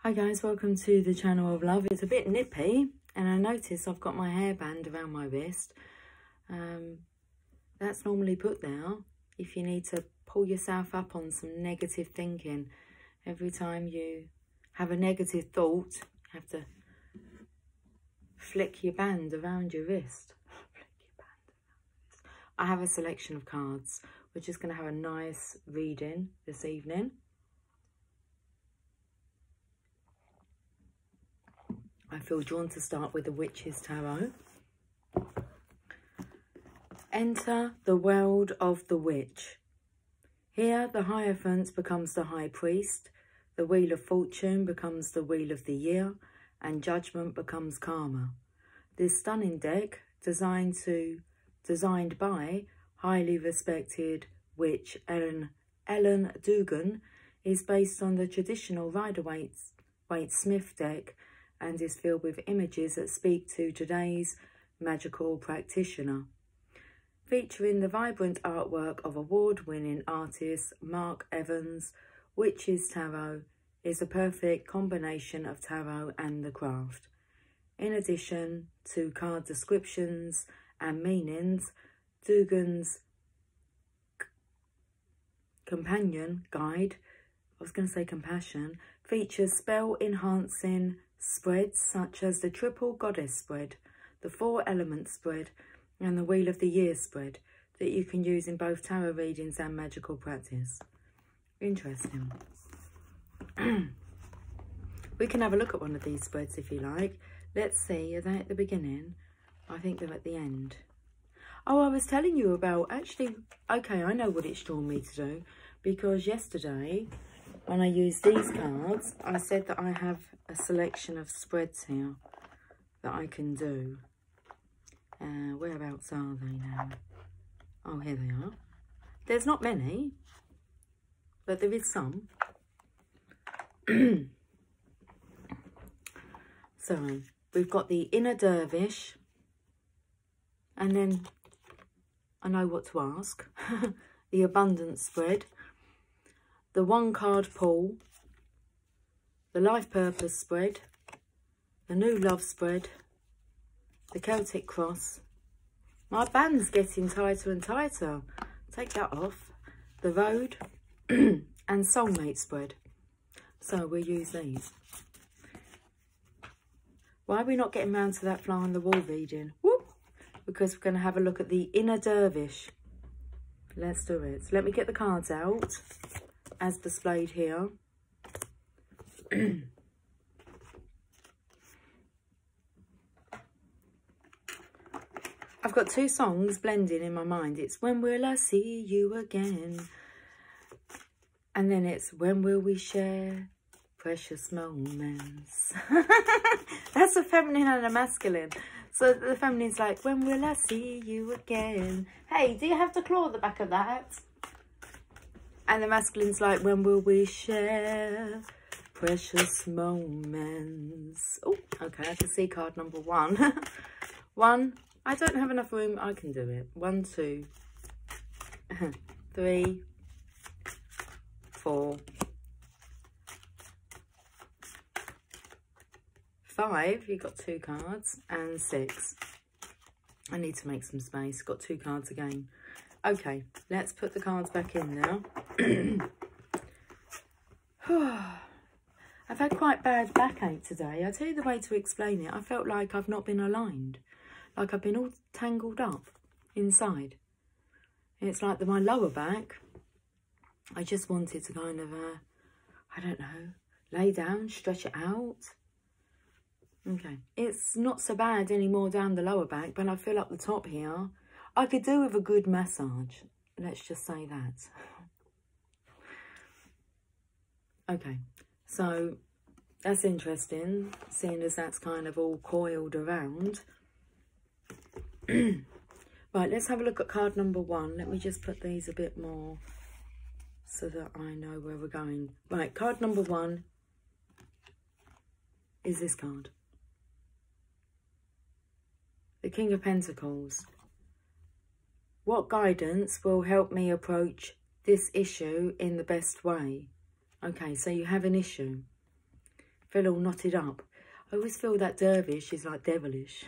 Hi guys, welcome to the channel of love. It's a bit nippy and I notice I've got my hairband around my wrist. That's normally put there if you need to pull yourself up on some negative thinking. Every time you have a negative thought, you have to flick your band around your wrist. I have a selection of cards. We're just going to have a nice reading this evening. I feel drawn to start with the Witch's Tarot. Enter the world of the witch. Here the Hierophant becomes the High Priest, the Wheel of Fortune becomes the Wheel of the Year, and Judgment becomes Karma. This stunning deck, designed by highly respected witch Ellen Dugan, is based on the traditional Rider-Waite-Smith deck and is filled with images that speak to today's magical practitioner. Featuring the vibrant artwork of award-winning artist Mark Evans, Witch's Tarot is a perfect combination of tarot and the craft. In addition to card descriptions and meanings, Dugan's companion guide, compassion, features spell-enhancing spreads such as the Triple Goddess spread, the Four Elements spread, and the Wheel of the Year spread that you can use in both tarot readings and magical practice. Interesting. We can have a look at one of these spreads if you like. Let's see, are they at the beginning? I think they're at the end. Oh, I was telling you about, actually, okay, I know what it's drawn me to do, because yesterday when I used these cards, I said that I have a selection of spreads here that I can do. Whereabouts are they now? Oh, here they are. There's not many, but there is some. So, we've got the Inner Dervish, and then I know what to ask. The Abundance spread, the One Card Pull, the Life Purpose spread, the New Love spread, the Celtic Cross. My band's getting tighter and tighter. Take that off. The Road and Soulmate spread. So we'll use these. Why are we not getting round to that fly on the wall reading? Whoop! Because we're going to have a look at the Inner Dervish. Let's do it. So let me get the cards out as displayed here. I've got two songs blending in my mind. It's When Will I See You Again? And then it's When Will We Share Precious Moments? That's a feminine and a masculine. So the feminine's like, when will I see you again? Hey, do you have to claw the back of that? And the masculine's like, when will we share precious moments? Oh, okay, I can see card number one. One, I don't have enough room, I can do it. 1, 2, 3, 4, 5, you've got 2 cards, and 6. I need to make some space, got 2 cards again. Okay, let's put the cards back in now. I've had quite bad backache today. I'll tell you the way to explain it. I felt like I've not been aligned. Like I've been all tangled up inside. It's like my lower back. I just wanted to kind of, I don't know, lay down, stretch it out. Okay, it's not so bad anymore down the lower back, but I feel up the top here. I could do with a good massage. Let's just say that. Okay, so that's interesting, seeing as that's kind of all coiled around. Right, let's have a look at card number 1. Let me just put these a bit more so that I know where we're going. Right, card number 1 is this card. The King of Pentacles. What guidance will help me approach this issue in the best way? Okay, so you have an issue. Feel all knotted up. I always feel that dervish is like devilish.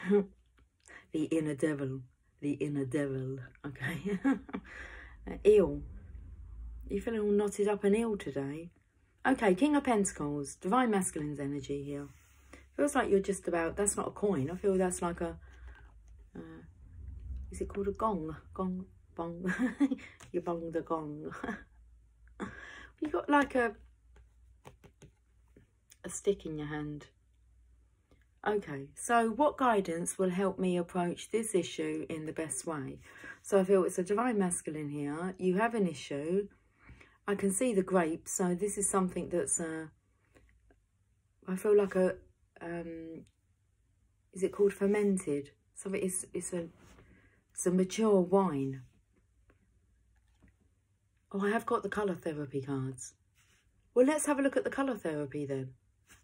The inner devil. The inner devil. Okay. Ill. You feeling all knotted up and ill today? Okay, King of Pentacles. Divine Masculine's energy here. Feels like you're just about... That's not a coin. I feel that's like a... is it called a gong? Gong. Bong. You bong the gong. You got like a stick in your hand. Okay, so what guidance will help me approach this issue in the best way? So I feel it's a Divine Masculine here. You have an issue. I can see the grapes, so this is something that's I feel like a is it called fermented? So it's a mature wine. Oh, I have got the colour therapy cards. Well, let's have a look at the colour therapy then.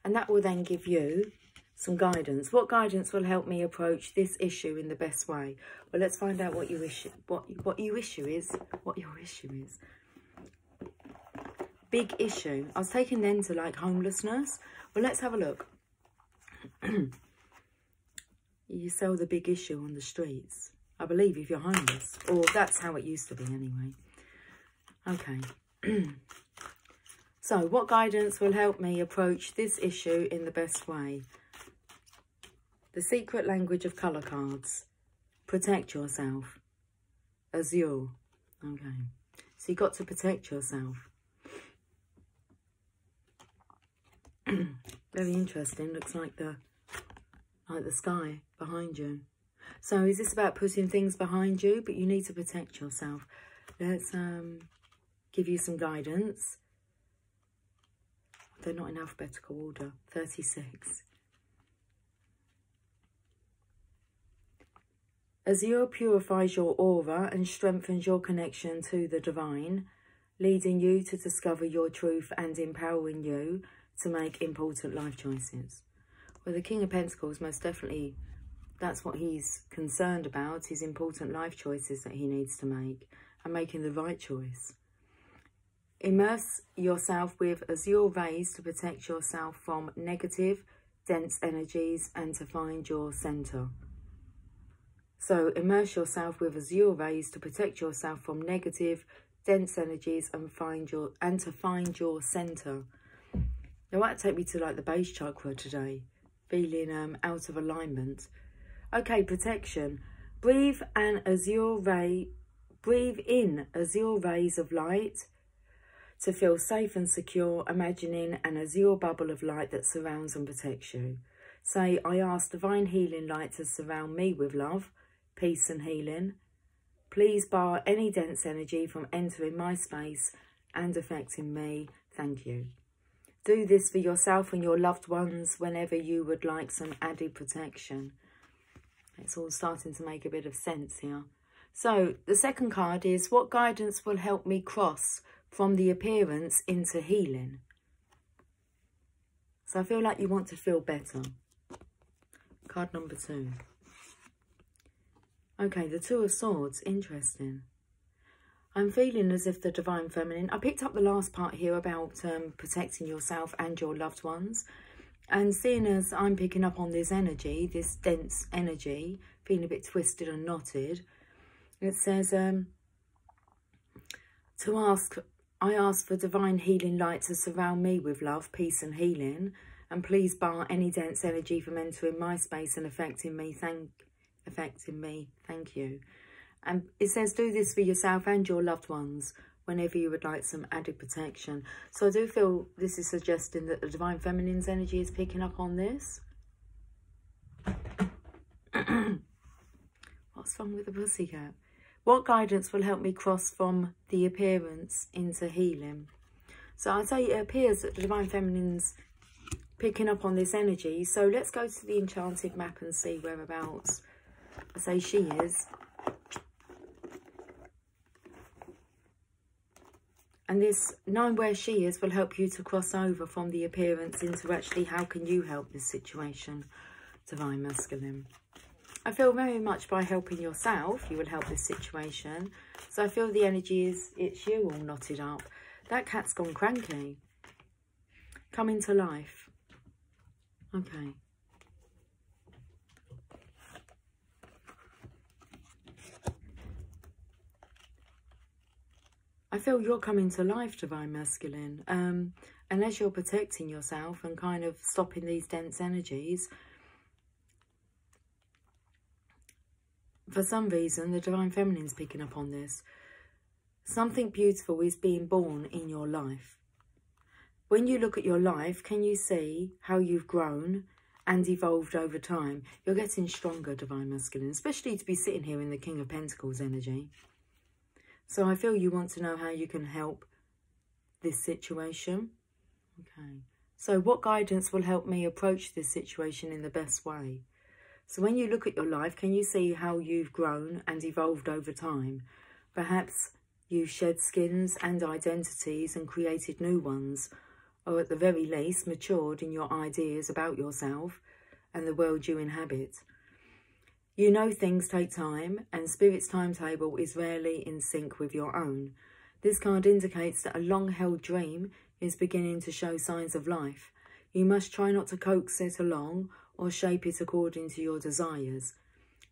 And that will then give you some guidance. What guidance will help me approach this issue in the best way? Well, let's find out what your issue is. Big issue. I was taken then to like homelessness. Well, let's have a look. You sell the big issue on the streets, I believe, if you're homeless. Or that's how it used to be anyway. Okay. So, what guidance will help me approach this issue in the best way? The secret language of colour cards. Protect yourself. Azure. Okay. So, you've got to protect yourself. Very interesting. Looks like the sky behind you. So, is this about putting things behind you? But you need to protect yourself. Let's give you some guidance. They're not in alphabetical order. 36. Azure purifies your aura and strengthens your connection to the divine, leading you to discover your truth and empowering you to make important life choices. Well, the King of Pentacles, most definitely, that's what he's concerned about, his important life choices that he needs to make and making the right choice. Immerse yourself with azure rays to protect yourself from negative, dense energies and to find your centre. So immerse yourself with azure rays to protect yourself from negative, dense energies and to find your centre. Now that take me to like the base chakra today, feeling out of alignment. Okay, protection. Breathe in azure rays of light to feel safe and secure, imagining an azure bubble of light that surrounds and protects you. Say, I ask divine healing light to surround me with love, peace and healing. Please bar any dense energy from entering my space and affecting me. Thank you. Do this for yourself and your loved ones whenever you would like some added protection. It's all starting to make a bit of sense here. So the second card is, what guidance will help me cross from the appearance into healing? So I feel like you want to feel better. Card number 2. Okay, the Two of Swords. Interesting. I'm feeling as if the Divine Feminine... I picked up the last part here about protecting yourself and your loved ones. And seeing as I'm picking up on this energy, this dense energy, feeling a bit twisted and knotted, it says, I ask for divine healing light to surround me with love, peace and healing. And please bar any dense energy from entering my space and affecting me. Thank you. And it says, do this for yourself and your loved ones whenever you would like some added protection. So I do feel this is suggesting that the Divine Feminine's energy is picking up on this. What's wrong with the pussycat? What guidance will help me cross from the appearance into healing? So I'd say it appears that the Divine Feminine's picking up on this energy. So let's go to the enchanted map and see whereabouts I say she is. And this, knowing where she is, will help you to cross over from the appearance into actually how can you help this situation, Divine Masculine. I feel very much by helping yourself, you will help this situation. So I feel the energy is, it's you all knotted up. That cat's gone cranky. Coming to life. Okay. I feel you're coming to life, Divine Masculine. Unless you're protecting yourself and kind of stopping these dense energies, for some reason, the Divine Feminine's picking up on this. Something beautiful is being born in your life. When you look at your life, can you see how you've grown and evolved over time? You're getting stronger, Divine Masculine, especially to be sitting here in the King of Pentacles energy. So I feel you want to know how you can help this situation. Okay. So what guidance will help me approach this situation in the best way? So when you look at your life, can you see how you've grown and evolved over time? Perhaps you've shed skins and identities and created new ones, or at the very least matured in your ideas about yourself and the world you inhabit. You know things take time, and Spirit's timetable is rarely in sync with your own. This card indicates that a long-held dream is beginning to show signs of life. You must try not to coax it along or shape it according to your desires.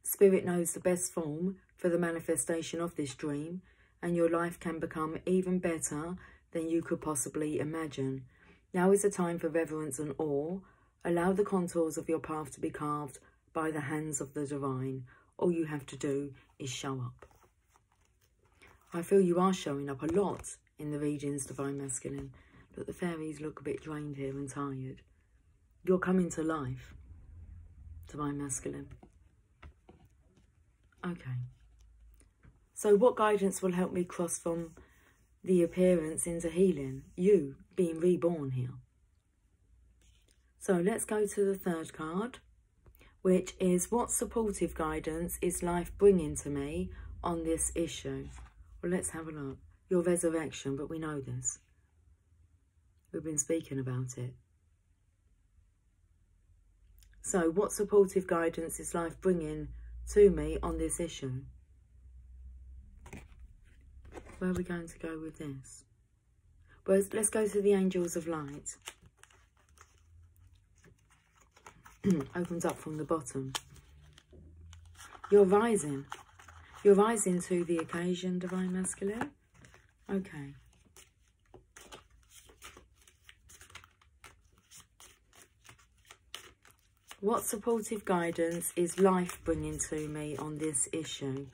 Spirit knows the best form for the manifestation of this dream, and your life can become even better than you could possibly imagine. Now is the time for reverence and awe. Allow the contours of your path to be carved by the hands of the divine. All you have to do is show up. I feel you are showing up a lot in the readings, Divine Masculine. But the fairies look a bit drained here and tired. You're coming to life, Divine Masculine. Okay. So what guidance will help me cross from the appearance into healing? You being reborn here. So let's go to the third card, which is what supportive guidance is life bringing to me on this issue? Well, let's have a look. Your resurrection, but we know this. We've been speaking about it. So what supportive guidance is life bringing to me on this issue? Where are we going to go with this? Well, let's go to the Angels of Light. Opens up from the bottom. You're rising. You're rising to the occasion, Divine Masculine. Okay. What supportive guidance is life bringing to me on this issue?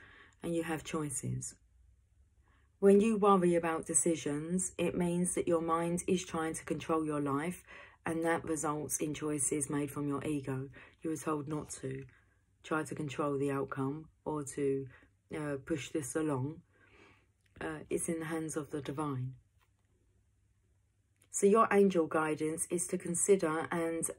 And you have choices. When you worry about decisions, it means that your mind is trying to control your life, and that results in choices made from your ego. You were told not to try to control the outcome or to push this along. It's in the hands of the divine. So your angel guidance is to consider and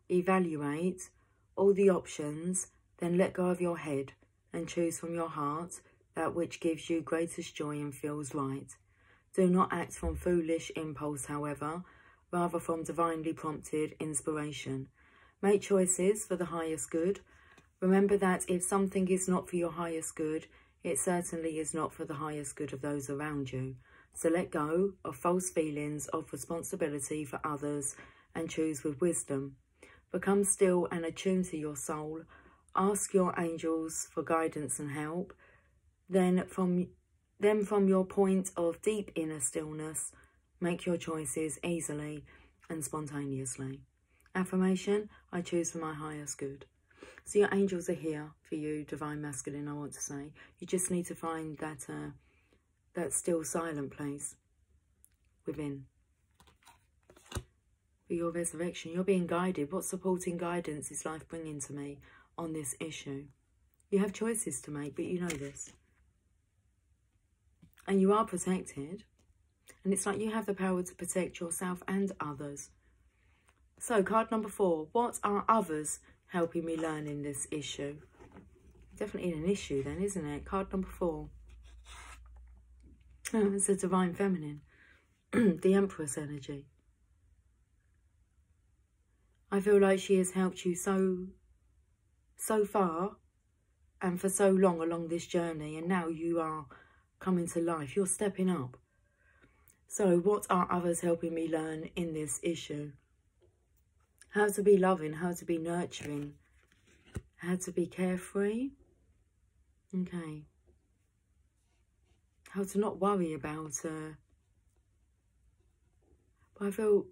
evaluate all the options, then let go of your head and choose from your heart that which gives you greatest joy and feels right. Do not act from foolish impulse, however, rather from divinely prompted inspiration. Make choices for the highest good. Remember that if something is not for your highest good, it certainly is not for the highest good of those around you. So let go of false feelings of responsibility for others and choose with wisdom. Become still and attuned to your soul. Ask your angels for guidance and help. Then from your point of deep inner stillness, make your choices easily and spontaneously. Affirmation, I choose for my highest good. So your angels are here for you, Divine Masculine, I want to say. You just need to find that still silent place within. For your resurrection, you're being guided. What supporting guidance is life bringing to me on this issue? You have choices to make, but you know this. And you are protected. And it's like you have the power to protect yourself and others. So, card number 4. What are others helping me learn in this issue? Definitely an issue then, isn't it? Card number 4. It's the Divine Feminine. The Empress energy. I feel like she has helped you so far and for so long along this journey. And now you are coming to life. You're stepping up. So what are others helping me learn in this issue? How to be loving, how to be nurturing, how to be carefree. Okay. How to not worry about, but I feel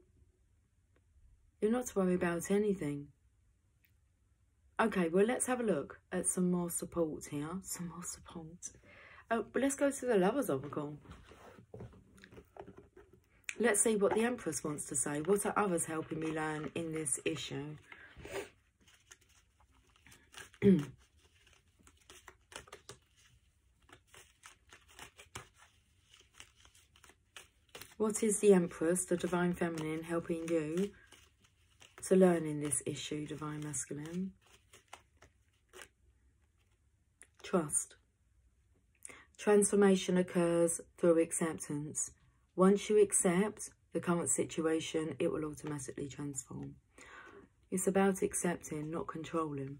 you're not to worry about anything. Okay, well, let's have a look at some more support here. Some more support. Oh, but let's go to the Lovers Oracle. Let's see what the Empress wants to say. What are others helping me learn in this issue? What is the Empress, the Divine Feminine, helping you to learn in this issue, Divine Masculine? Trust. Transformation occurs through acceptance. Once you accept the current situation, it will automatically transform. It's about accepting, not controlling.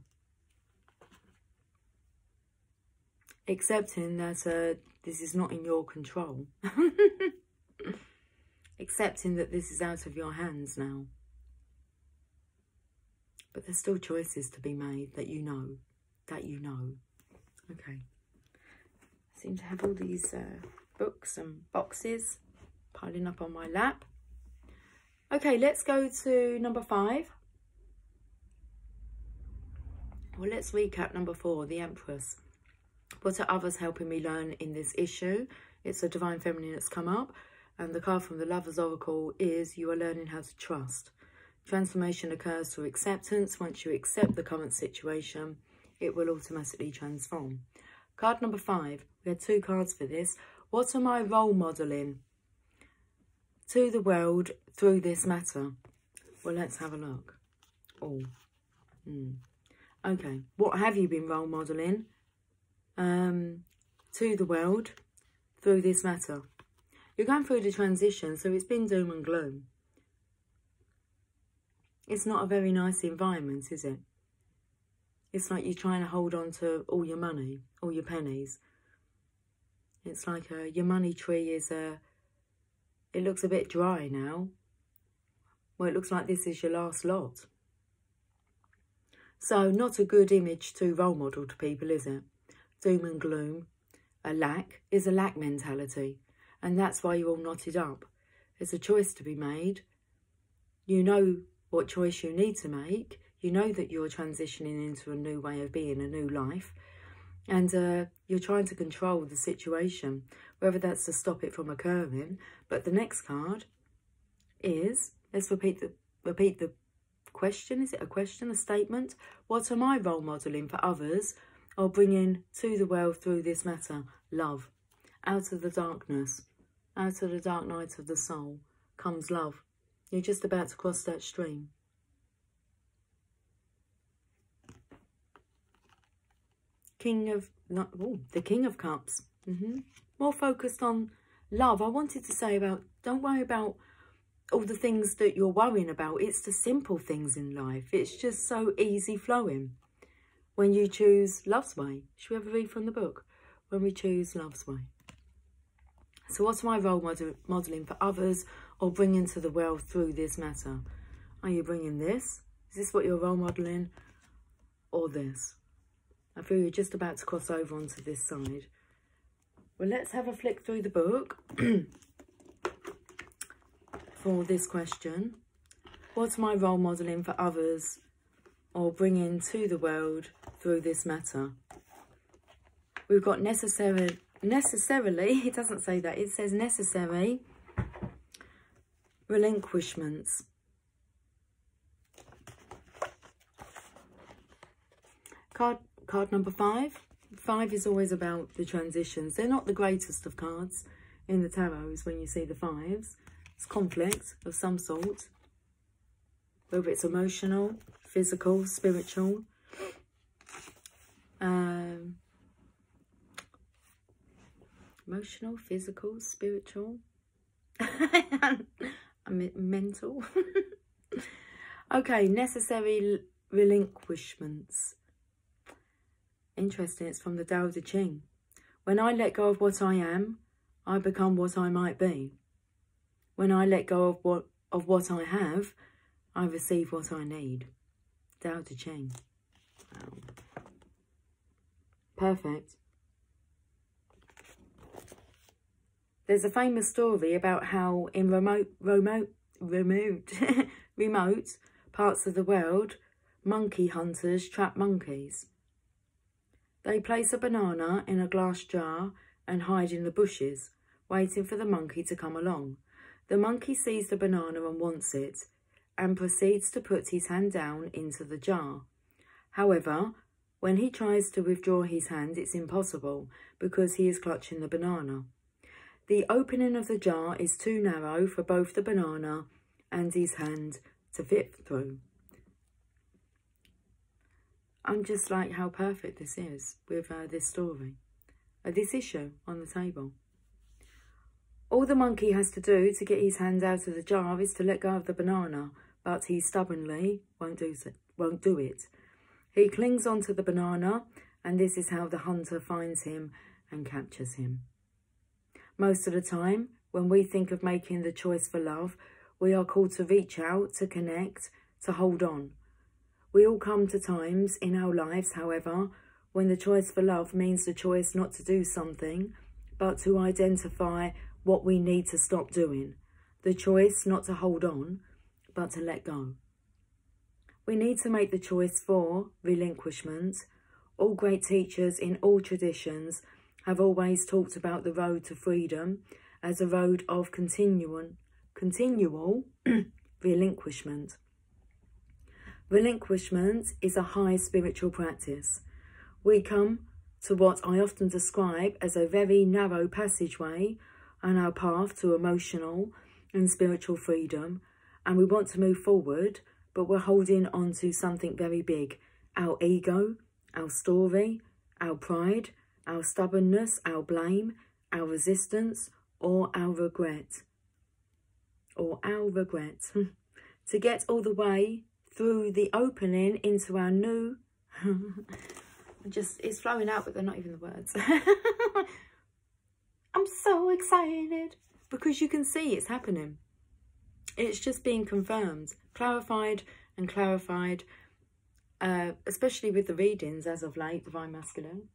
Accepting that this is not in your control. Accepting that this is out of your hands now. But there's still choices to be made that you know. That you know. Okay. I seem to have all these books and boxes piling up on my lap. Okay, let's go to number 5. Well, let's recap number 4, the Empress. What are others helping me learn in this issue? It's a Divine Feminine that's come up. And the card from the Lovers Oracle is you are learning how to trust. Transformation occurs through acceptance. Once you accept the current situation, it will automatically transform. Card number 5. We had 2 cards for this. What am I role modelling to the world through this matter? Well, let's have a look. Oh. Okay. What have you been role modelling to the world through this matter? You're going through the transition, so it's been doom and gloom. It's not a very nice environment, is it? It's like you're trying to hold on to all your money, all your pennies. It's like your money tree is, it looks a bit dry now. Well, it looks like this is your last lot. So, not a good image to role model to people, is it? Doom and gloom, a lack, is a lack mentality. And that's why you're all knotted up. There's a choice to be made. You know what choice you need to make. You know that you're transitioning into a new way of being, a new life. And you're trying to control the situation, whether that's to stop it from occurring. But the next card is, let's repeat the question. Is it a question, a statement? What am I role modelling for others or bringing to the world through this matter? Love. Out of the darkness, out of the dark night of the soul comes love. You're just about to cross that stream. The King of Cups. More focused on love. I wanted to say about, don't worry about all the things that you're worrying about. It's the simple things in life. It's just so easy flowing when you choose love's way. Should we have a read from the book? When we choose love's way. So what's my role modelling for others or bringing to the world through this matter? Are you bringing this? Is this what you're role modelling? Or this? I feel you're just about to cross over onto this side. Well, let's have a flick through the book for this question. What's my role modelling for others or bringing to the world through this matter? We've got necessarily, it doesn't say that, it says necessary relinquishments. Card number 5. 5 is always about the transitions. They're not the greatest of cards in the tarots when you see the 5s. It's conflict of some sort. Whether it's emotional, physical, spiritual. Emotional, physical, spiritual. Mental. Okay, necessary relinquishments. Interesting, it's from the Tao Te Ching. When I let go of what I am, I become what I might be. When I let go of what I have, I receive what I need. Tao Te Ching. Wow. Perfect. There's a famous story about how in remote parts of the world, monkey hunters trap monkeys. They place a banana in a glass jar and hide in the bushes, waiting for the monkey to come along. The monkey sees the banana and wants it, and proceeds to put his hand down into the jar. However, when he tries to withdraw his hand, it's impossible because he is clutching the banana. The opening of the jar is too narrow for both the banana and his hand to fit through. I'm just like how perfect this is with this story, this issue on the table. All the monkey has to do to get his hand out of the jar is to let go of the banana, but he stubbornly won't do it. He clings onto the banana, and this is how the hunter finds him and captures him. Most of the time, when we think of making the choice for love, we are called to reach out, to connect, to hold on. We all come to times in our lives, however, when the choice for love means the choice not to do something, but to identify what we need to stop doing. The choice not to hold on, but to let go. We need to make the choice for relinquishment. All great teachers in all traditions have always talked about the road to freedom as a road of continual relinquishment. Relinquishment is a high spiritual practice. We come to what I often describe as a very narrow passageway on our path to emotional and spiritual freedom, and we want to move forward, but we're holding on to something very big: our ego, our story, our pride, our stubbornness, our blame, our resistance, or our regret. To get all the way through the opening into our new... it's flowing out, but they're not even the words. I'm so excited because you can see it's happening. It's just being confirmed, clarified and clarified, especially with the readings as of late, Divine Masculine.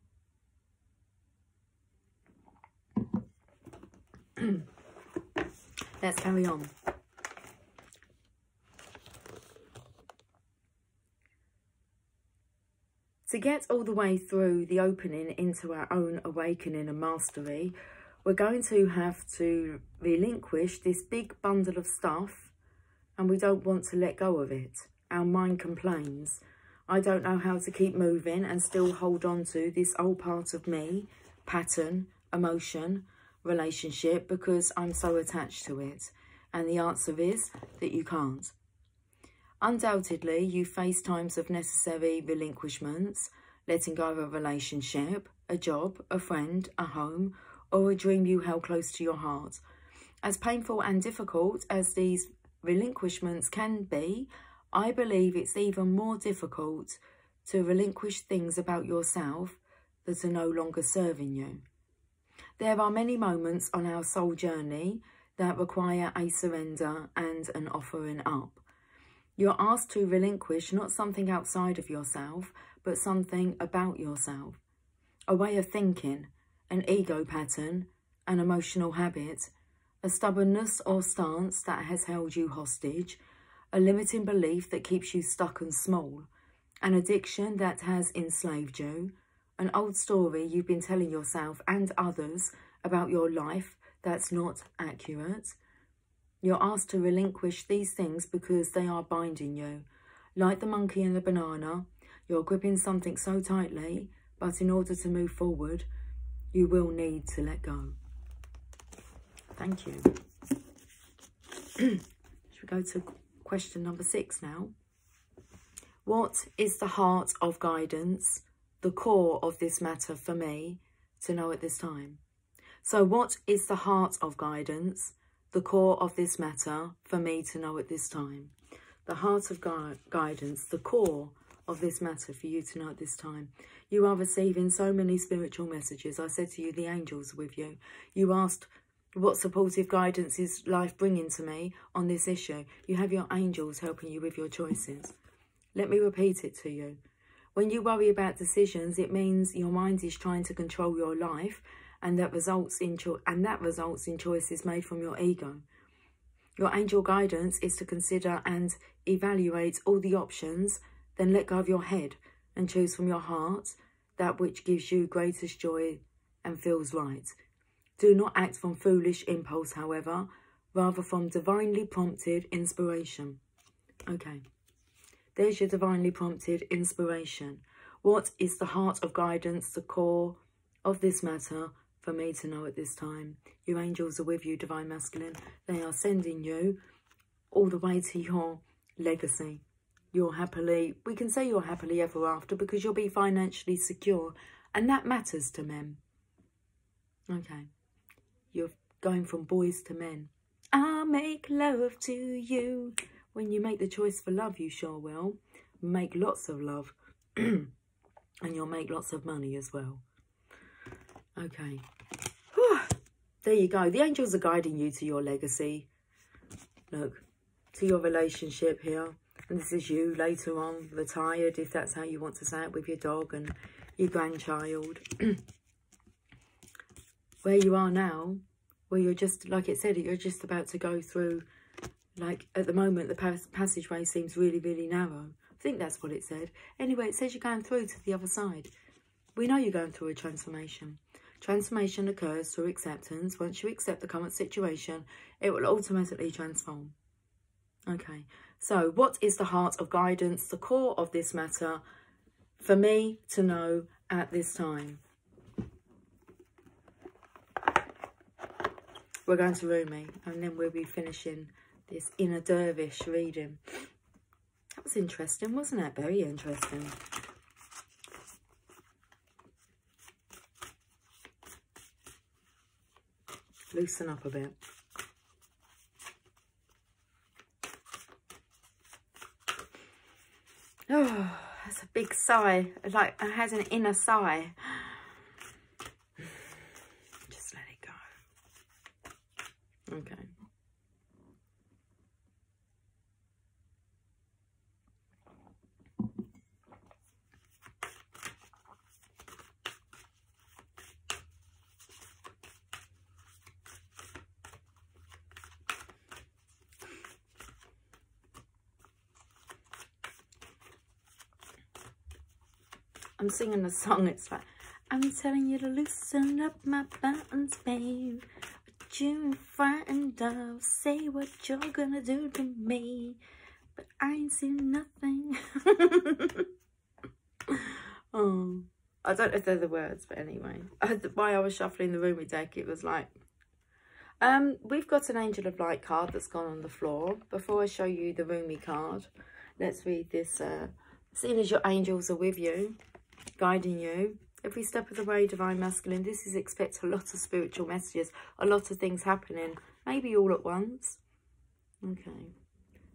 Let's carry on. To get all the way through the opening into our own awakening and mastery, we're going to have to relinquish this big bundle of stuff, and we don't want to let go of it. Our mind complains, I don't know how to keep moving and still hold on to this old part of me, pattern, emotion, relationship, because I'm so attached to it. And the answer is that you can't. Undoubtedly, you face times of necessary relinquishments, letting go of a relationship, a job, a friend, a home, or a dream you held close to your heart. As painful and difficult as these relinquishments can be, I believe it's even more difficult to relinquish things about yourself that are no longer serving you. There are many moments on our soul journey that require a surrender and an offering up. You're asked to relinquish not something outside of yourself, but something about yourself. A way of thinking, an ego pattern, an emotional habit, a stubbornness or stance that has held you hostage, a limiting belief that keeps you stuck and small, an addiction that has enslaved you, an old story you've been telling yourself and others about your life that's not accurate. You're asked to relinquish these things because they are binding you. Like the monkey and the banana, you're gripping something so tightly, but in order to move forward, you will need to let go. Thank you. Should we go to question number 6 now? What is the heart of guidance, the core of this matter for me to know at this time? So what is the heart of guidance, the core of this matter for me to know at this time? The heart of guidance, the core of this matter for you to know at this time. You are receiving so many spiritual messages. I said to you, the angels are with you. You asked, What supportive guidance is life bringing to me on this issue? You have your angels helping you with your choices. Let me repeat it to you. When you worry about decisions, it means your mind is trying to control your life, and that results in choices made from your ego. Your angel guidance is to consider and evaluate all the options, then let go of your head and choose from your heart that which gives you greatest joy and feels right. Do not act from foolish impulse, however, rather from divinely prompted inspiration. Okay, there's your divinely prompted inspiration. What is the heart of guidance, the core of this matter for me to know at this time? Your angels are with you, Divine Masculine. They are sending you all the way to your legacy. You're happily, we can say you're happily ever after, because you'll be financially secure, and that matters to men. Okay, you're going from boys to men. I'll make love to you. When you make the choice for love, you sure will. Make lots of love. And you'll make lots of money as well. Okay. Whew. There you go. The angels are guiding you to your legacy. Look, to your relationship here. And this is you later on, retired, if that's how you want to say it, with your dog and your grandchild. Where you are now, where you're just, like it said, you're just about to go through, like at the moment, the passageway seems really, really narrow. I think that's what it said. Anyway, it says you're going through to the other side. We know you're going through a transformation. Transformation occurs through acceptance. Once you accept the current situation, it will automatically transform. Okay, so what is the heart of guidance, the core of this matter, for me to know at this time? We're going to Rumi, and then we'll be finishing this Inner Dervish reading. That was interesting, wasn't it? Very interesting. Loosen up a bit. Oh, that's a big sigh. Like I had an inner sigh. Just let it go. Okay. I'm singing a song, it's like, I'm telling you to loosen up my buttons, babe. But you're frightened of, say what you're gonna do to me. But I ain't seen nothing. Oh, I don't know if they're the words, but anyway. While I was shuffling the Rumi deck, it was like, we've got an Angel of Light card that's gone on the floor. Before I show you the Rumi card, let's read this. Seeing as your angels are with you, guiding you every step of the way, Divine Masculine, this is expect a lot of spiritual messages, a lot of things happening, maybe all at once. Okay,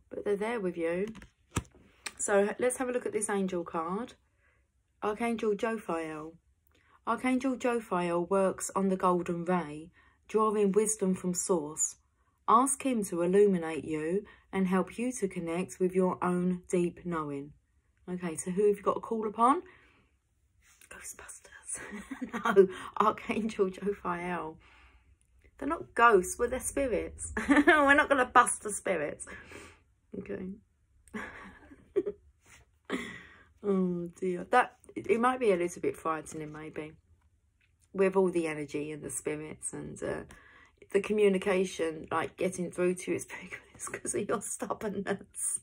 but they're there with you. So let's have a look at this angel card. Archangel Jophiel. Archangel Jophiel works on the golden ray, drawing wisdom from source. Ask him to illuminate you and help you to connect with your own deep knowing. Okay, so who have you got to call upon? Ghostbusters. No, Archangel Jophiel. They're not ghosts, but they're spirits. We're not going to bust the spirits. Okay. Oh dear. It might be a little bit frightening, maybe, with all the energy and the spirits and the communication, like getting through to you is because of your stubbornness.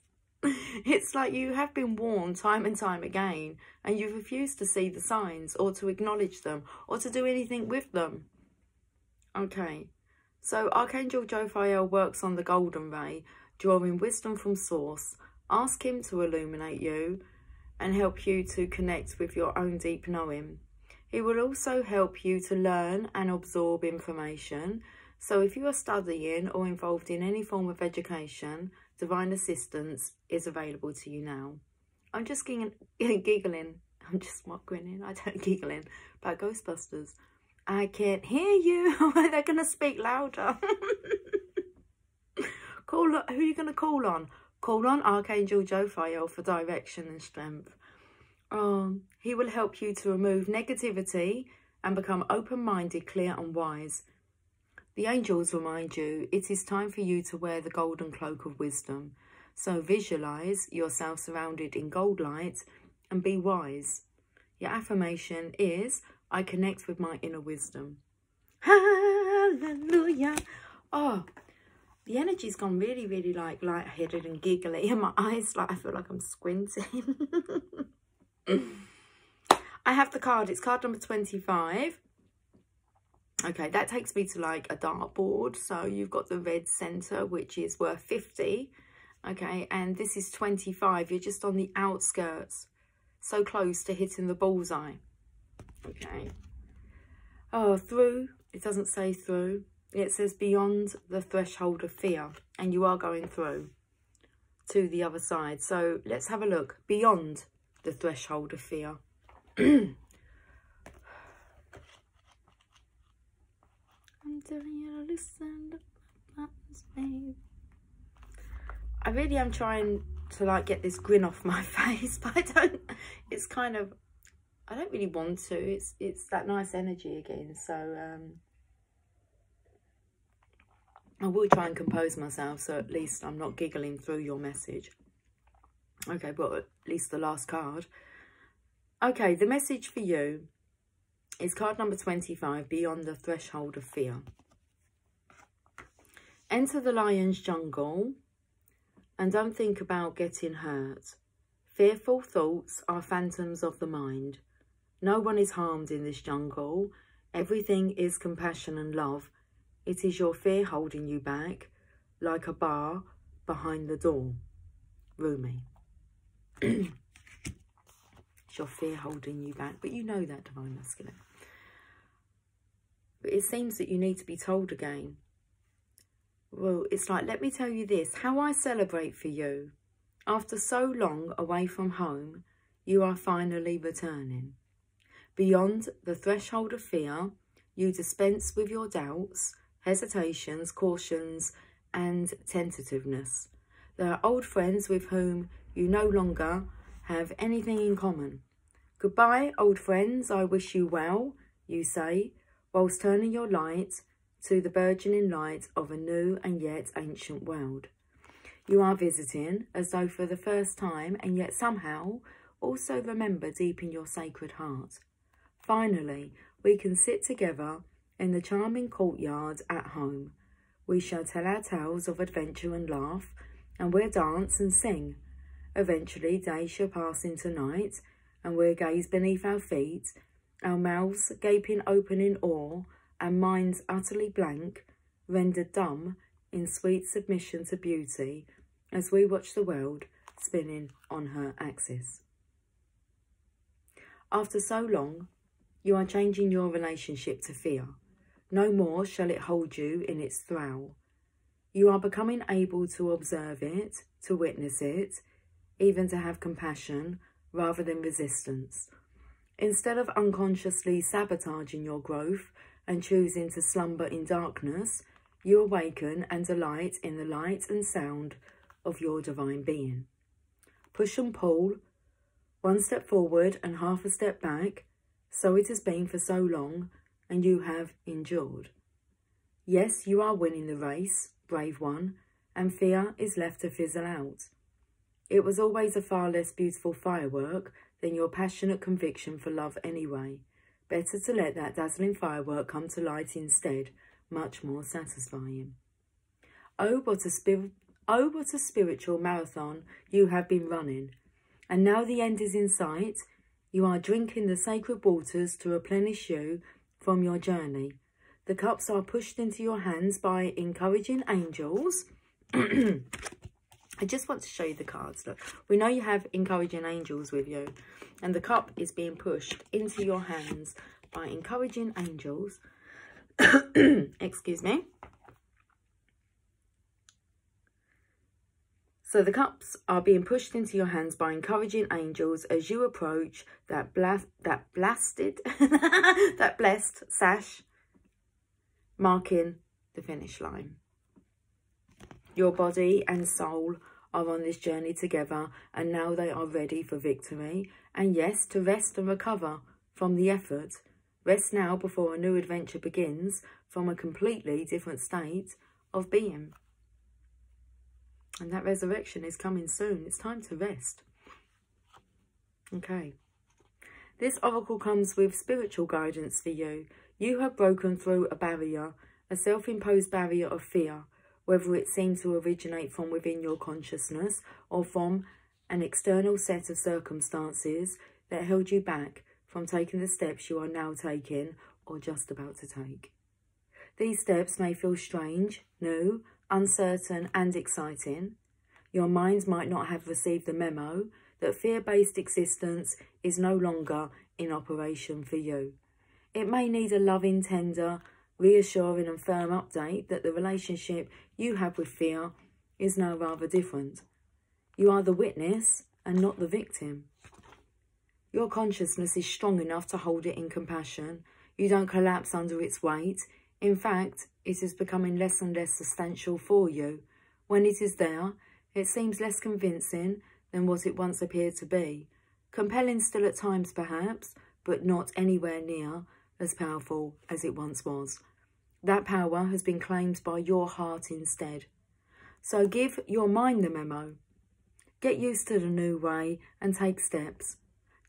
It's like you have been warned time and time again, and you've refused to see the signs or to acknowledge them or to do anything with them. Okay, so Archangel Jophiel works on the golden ray, drawing wisdom from source. Ask him to illuminate you and help you to connect with your own deep knowing. He will also help you to learn and absorb information. So if you are studying or involved in any form of education, divine assistance is available to you now. I'm just giggling. I'm just not grinning. I don't giggling about Ghostbusters. I can't hear you. They're going to speak louder. Who are you going to call on? Call on Archangel Jophiel for direction and strength. He will help you to remove negativity and become open-minded, clear and wise. The angels remind you it is time for you to wear the golden cloak of wisdom. So visualize yourself surrounded in gold light and be wise. Your affirmation is, I connect with my inner wisdom. Hallelujah. Oh, the energy's gone really, really like lightheaded and giggly. And my eyes, like, I feel like I'm squinting. I have the card. It's card number 25. Okay, that takes me to like a dartboard. So you've got the red centre, which is worth 50. Okay, and this is 25. You're just on the outskirts. So close to hitting the bullseye. Okay. Oh, through. It doesn't say through. It says beyond the threshold of fear. And you are going through to the other side. So let's have a look. Beyond the threshold of fear. I'm telling you to listen to my name. I really am trying to like get this grin off my face, but I don't. It's kind of, I don't really want to. It's that nice energy again. So I will try and compose myself, so at least I'm not giggling through your message. Okay, well, at least the last card. Okay, the message for you is card number 25, Beyond the Threshold of Fear. Enter the lion's jungle and don't think about getting hurt. Fearful thoughts are phantoms of the mind. No one is harmed in this jungle. Everything is compassion and love. It is your fear holding you back, like a bar behind the door. Rumi. It's your fear holding you back, but you know that, Divine Masculine. But it seems that you need to be told again. Well, it's like, let me tell you this, how I celebrate for you. After so long away from home, you are finally returning. Beyond the threshold of fear, you dispense with your doubts, hesitations, cautions, and tentativeness. There are old friends with whom you no longer have anything in common. Goodbye, old friends, I wish you well, you say, whilst turning your light to the burgeoning light of a new and yet ancient world. You are visiting as though for the first time, and yet somehow also remember deep in your sacred heart. Finally, we can sit together in the charming courtyard at home. We shall tell our tales of adventure and laugh, and we'll dance and sing. Eventually, day shall pass into night, and we'll gaze beneath our feet, our mouths gaping open in awe, and minds utterly blank, rendered dumb in sweet submission to beauty, as we watch the world spinning on her axis. After so long, you are changing your relationship to fear. No more shall it hold you in its thrall. You are becoming able to observe it, to witness it, even to have compassion rather than resistance. Instead of unconsciously sabotaging your growth and choosing to slumber in darkness, you awaken and delight in the light and sound of your divine being. Push and pull, one step forward and half a step back, so it has been for so long, and you have endured. Yes, you are winning the race, brave one, and fear is left to fizzle out. It was always a far less beautiful firework than your passionate conviction for love anyway. Better to let that dazzling firework come to light instead, much more satisfying. Oh, what a spiritual marathon you have been running. And now the end is in sight. You are drinking the sacred waters to replenish you from your journey. The cups are pushed into your hands by encouraging angels. I just want to show you the cards. Look, we know you have encouraging angels with you. And the cup is being pushed into your hands by encouraging angels. Excuse me. So the cups are being pushed into your hands by encouraging angels as you approach that blessed sash, marking the finish line. Your body and soul are on this journey together, and now they are ready for victory. And yes, to rest and recover from the effort. Rest now before a new adventure begins from a completely different state of being. And that resurrection is coming soon. It's time to rest. Okay. This oracle comes with spiritual guidance for you. You have broken through a barrier, a self-imposed barrier of fear, whether it seemed to originate from within your consciousness or from an external set of circumstances that held you back from taking the steps you are now taking or just about to take. These steps may feel strange, new, uncertain and exciting. Your mind might not have received the memo that fear-based existence is no longer in operation for you. It may need a loving, tender, reassuring and firm update that the relationship you have with fear is now rather different. You are the witness and not the victim. Your consciousness is strong enough to hold it in compassion. You don't collapse under its weight. In fact, it is becoming less and less substantial for you. When it is there, it seems less convincing than what it once appeared to be. Compelling still at times perhaps, but not anywhere near as powerful as it once was. That power has been claimed by your heart instead. So give your mind the memo. Get used to the new way and take steps.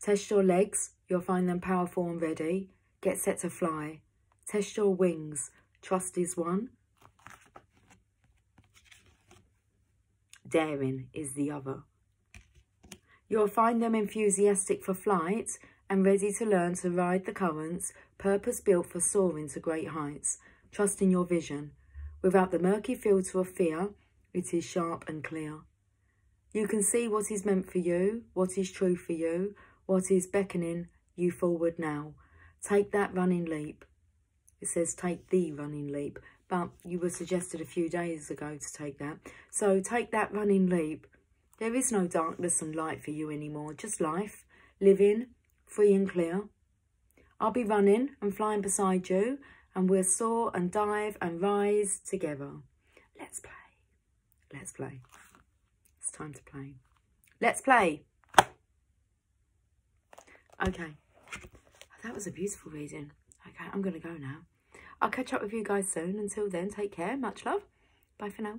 Test your legs, you'll find them powerful and ready. Get set to fly. Test your wings. Trust is one. Daring is the other. You'll find them enthusiastic for flight and ready to learn to ride the currents, purpose-built for soaring to great heights. Trust in your vision. Without the murky filter of fear, it is sharp and clear. You can see what is meant for you, what is true for you, what is beckoning you forward now. Take that running leap. It says take the running leap, but you were suggested a few days ago to take that. So take that running leap. There is no darkness and light for you anymore, just life, living, free and clear. I'll be running and flying beside you, and we'll soar and dive and rise together. Let's play. Let's play. It's time to play. Let's play. Okay. That was a beautiful reading. Okay, I'm going to go now. I'll catch up with you guys soon. Until then, take care. Much love. Bye for now.